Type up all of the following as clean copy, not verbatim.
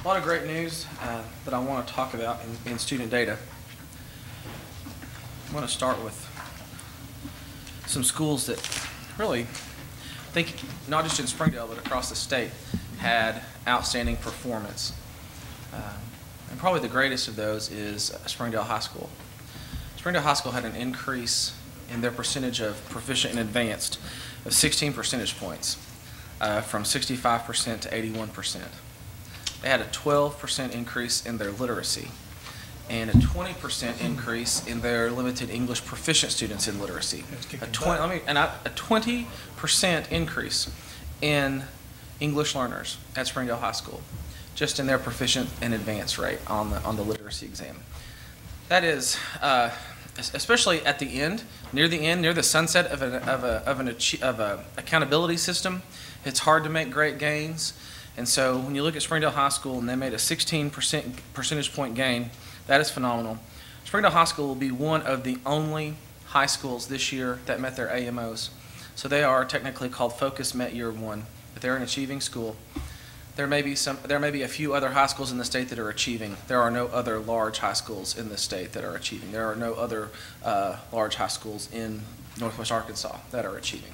A lot of great news that I want to talk about in student data. I want to start with some schools that really, I think, not just in Springdale, but across the state, had outstanding performance. And probably the greatest of those is Springdale High School. Springdale High School had an increase in their percentage of proficient and advanced of 16 percentage points, from 65% to 81%. They had a 12% increase in their literacy and a 20% increase in their limited English proficient students in literacy. A 20% increase in English learners at Springdale High School, just in their proficient and advanced rate on the literacy exam. That is, especially at the end, near the sunset of an accountability system, it's hard to make great gains. And so when you look at Springdale High School and they made a 16% percentage point gain, that is phenomenal. Springdale High School will be one of the only high schools this year that met their AMOs. So they are technically called Focus Met Year 1, but they're an achieving school. There may be a few other high schools in the state that are achieving. There are no other large high schools in the state that are achieving. There are no other large high schools in Northwest Arkansas that are achieving.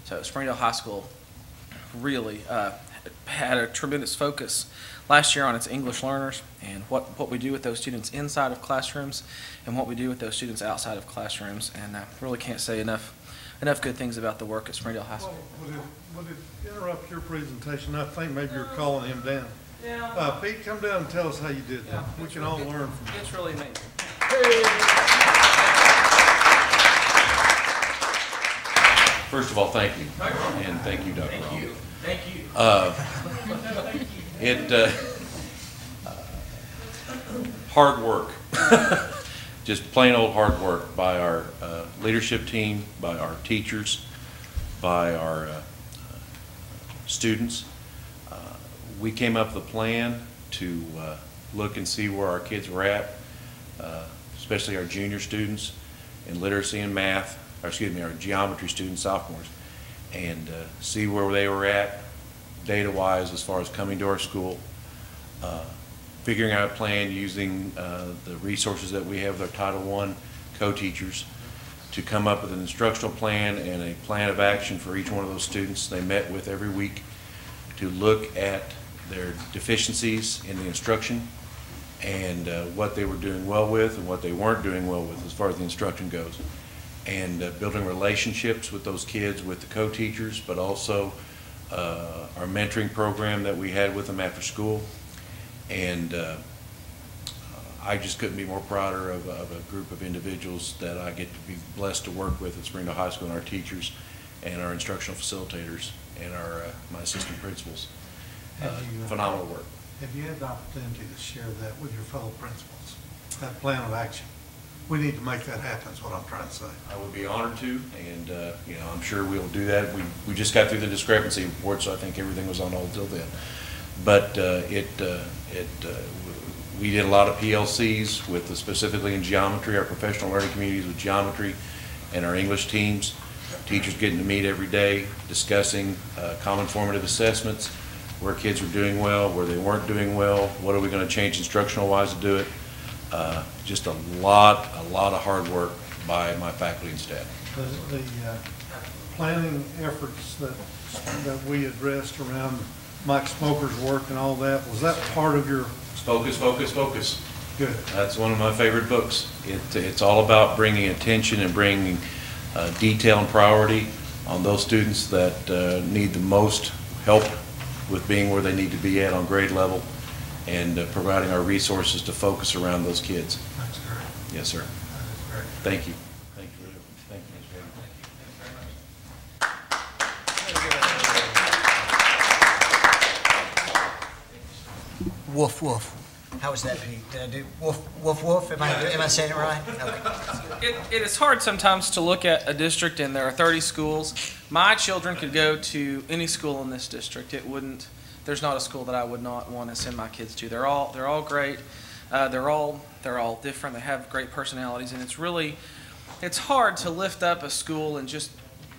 So Springdale High School really had a tremendous focus last year on its English learners and what we do with those students inside of classrooms and what we do with those students outside of classrooms. And I really can't say enough good things about the work at Springdale High School. Well, would it interrupt your presentation? I think maybe you're calling him down. Yeah. Pete, come down and tell us how you did that. We can all learn from you. It's really amazing. First of all, thank you, and thank you, Dr. Roll. Thank you. Hard work, just plain old hard work by our leadership team, by our teachers, by our students. We came up with a plan to look and see where our kids were at, especially our junior students in literacy and math, or excuse me, our geometry students, sophomores, and see where they were at data-wise as far as coming to our school, figuring out a plan using the resources that we have with our Title I co-teachers to come up with an instructional plan and a plan of action for each one of those students they met with every week to look at their deficiencies in the instruction and what they were doing well with and what they weren't doing well with as far as the instruction goes. And building relationships with those kids, with the co-teachers, but also our mentoring program that we had with them after school. And I just couldn't be more prouder of a group of individuals that I get to be blessed to work with at Springdale High School, and our teachers and our instructional facilitators and my assistant principals. Phenomenal work. Have you had the opportunity to share that with your fellow principals, that plan of action? We need to make that happen, is what I'm trying to say. I would be honored to, and you know, I'm sure we'll do that. We just got through the discrepancy report, so I think everything was on hold till then. But we did a lot of PLCs with specifically in geometry, our professional learning communities with geometry, and our English teams. Teachers getting to meet every day, discussing common formative assessments, where kids were doing well, where they weren't doing well, what are we going to change instructional-wise to do it. Just a lot of hard work by my faculty and staff. The planning efforts that we addressed around Mike Smoker's work and all that, was that part of your... Focus, focus, focus. Good. That's one of my favorite books. It's all about bringing attention and bringing detail and priority on those students that need the most help with being where they need to be at on grade level, and providing our resources to focus around those kids. That's great. Yes, sir. That is great. Thank you. Thank you. Thank you, Mr. Chairman. Woof, woof. How was that, Pete? Did I do woof, woof, woof? Am I saying it right? Okay. It is hard sometimes to look at a district and there are 30 schools. My children could go to any school in this district. There's not a school that I would not want to send my kids to. They're all great. They're all different. They have great personalities, and it's hard to lift up a school and just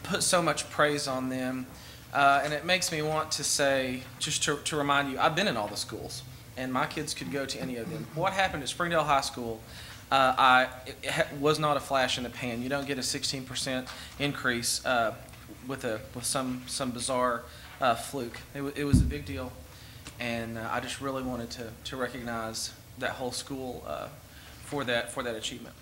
put so much praise on them. And it makes me want to say, just to remind you, I've been in all the schools. and my kids could go to any of them. What happened at Springdale High School, was not a flash in the pan. You don't get a 16% increase with some bizarre fluke. It was a big deal, and I just really wanted to recognize that whole school for that achievement.